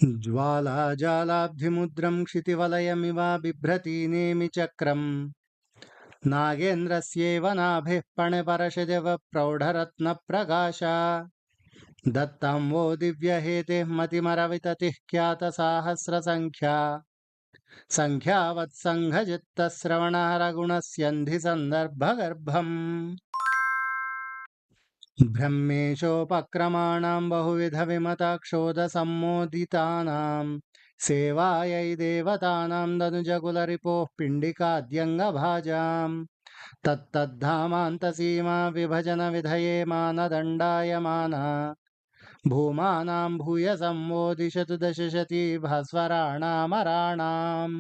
ज्वालाजालाब्धिमुद्रं क्षितिवलयमिव बिभ्रति नेमिचक्रम् नागेन्द्रस्येव नाभिः पणिपरशदिव प्रौढरत्नप्रकाशा दत्तं वो दिव्यहेतिः मतिमरविततिः ख्यातसाहस्रसङ्ख्या सङ्ख्यावत्सङ्घचित्तश्रवणहरगुणस्यन्धिसन्दर्भगर्भम् ब्रह्मेशोपक्रमाणां बहुविधविमतक्षोधसम्मोदितानां सेवायै देवतानां दनुजकुलरिपोः पिण्डिकाद्यङ्गभाजाम् तत्तद्धामान्तसीमा विभजनविधये मानदण्डायमाना भूमानां भूयसं वो दिशतु दशशती भास्वराणामराणाम्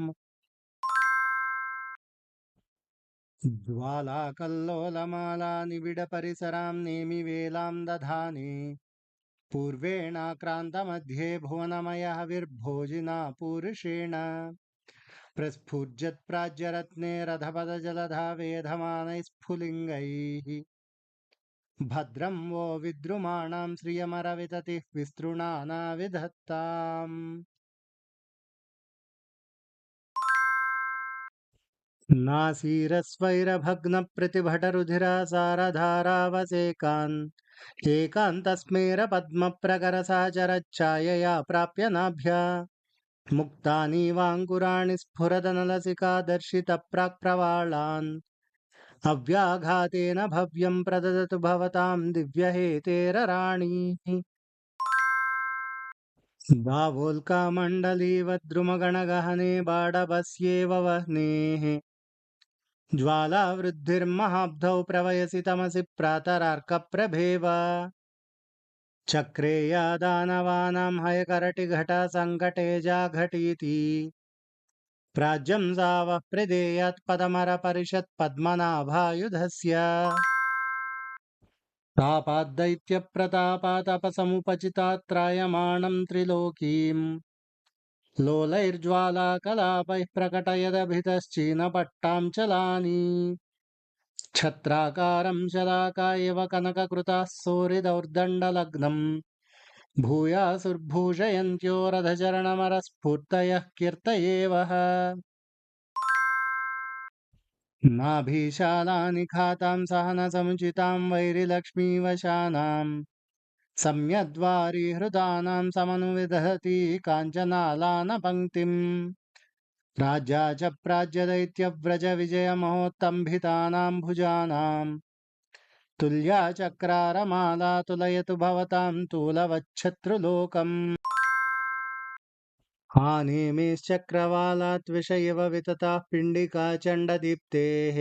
ज्वालाकल्लोलमाला निबिडपरिसरां नेमिवेलां दधाने पूर्वेणाक्रान्तमध्ये भुवनमयः विर्भोजिना पूरुषेण प्रस्फुर्जत्प्राज्यरत्ने रथपदजलधा वेधमानैः स्फुलिङ्गैः भद्रं वो विद्रुमाणां श्रियमरविततिः विस्तृणाना विधत्ताम् नासीरस्वैरभग्नप्रतिभटरुधिरासारधारावसेकान् एकान्तस्मेरपद्मप्रकरसाचरच्छायया प्राप्य नाभ्या मुक्तानीवाङ्कुराणि स्फुरदनलसिका दर्शितप्राक्प्रवालान् अव्याघातेन भव्यं प्रददतु भवतां दिव्यहेतेरराणीः दावोल्कामण्डलीवद्रुमगणगहने बाडभस्येव वह्नेः ज्वालावृद्धिर्महाब्धौ प्रवयसि तमसि प्रातरार्कप्रभेव चक्रे या दानवानां हयकरटिघटा सङ्कटेजा घटीति प्राज्यं सावः प्रदेयात्पदमरपरिषत्पद्मनाभायुधस्य तापाद्दैत्यप्रतापातपसमुपचितात्रायमाणं त्रिलोकीम् लोलैर्ज्वालाकलापैः प्रकटयदभितश्चीनपट्टां चलानि छत्राकारं शलाका इव कनककृताः सोरिदौर्दण्डलग्नम् भूयासुर्भूषयन्त्यो रथचरणमरस्फूर्तयः कीर्तयेवः नाभीशालानि खातां सहनसमुचितां वैरिलक्ष्मीवशानां सम्यद्वारीहृतानां समनुविदधति काञ्चनालानपङ्क्तिम् राज्या च प्राज्यदैत्यव्रजविजयमहोत्तम्भितानां भुजानां तुल्या चक्रारमाला तुलयतु भवतां तूलवच्छत्रुलोकम् हानेमिश्चक्रवालात् विषयिव वितताः पिण्डिका चण्डदीप्तेः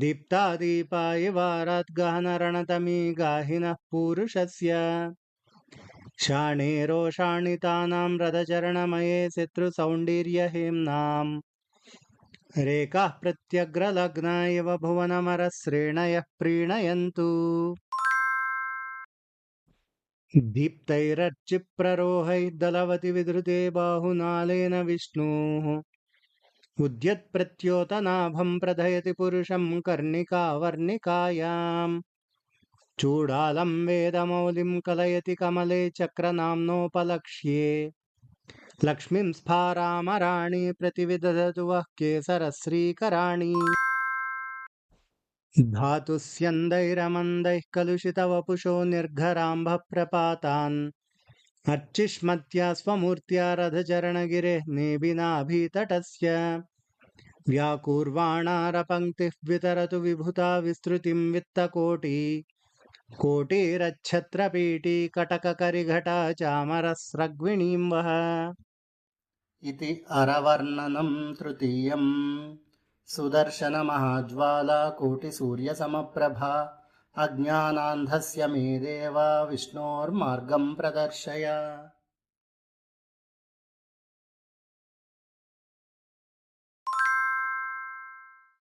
दीप्ता दीपा इवारात् गहनरणतमी गाहिनः पूरुषस्य शाणेरोषाणितानां रथचरणमये शत्रुसौण्डीर्यहेम्नाम् रेकाः प्रत्यग्रलग्ना इव भुवनमरश्रेणयः प्रीणयन्तु दीप्तैरर्चिप्ररोहैः दलवति विधृते बाहुनालेन विष्णुः उद्यत्प्रत्योतनाभं प्रधयति पुरुषं कर्णिकावर्णिकायाम् चूडालं वेदमौलिं कलयति कमले चक्रनाम्नोपलक्ष्ये लक्ष्मीं स्फारामराणि प्रतिविदधतु वः केसरश्रीकराणि धातुस्यन्दैरमन्दैः कलुषितवपुषो निर्घराम्भप्रपातान् अर्चिष्मत्या स्वमूर्त्या रथचरणगिरेः नेबिनाभितटस्य व्याकुर्वाणारपङ्क्तिः वितरतु विभुता विस्तृतिं वित्तकोटि कोटिरच्छत्रपीठी कटककरिघटा चामरस्रग्विणीं वः इति अरवर्णनं तृतीयम् सुदर्शनमहाज्वाला कोटिसूर्यसमप्रभा अज्ञानान्धस्य मे देवा विष्णोर्मार्गं प्रदर्शय।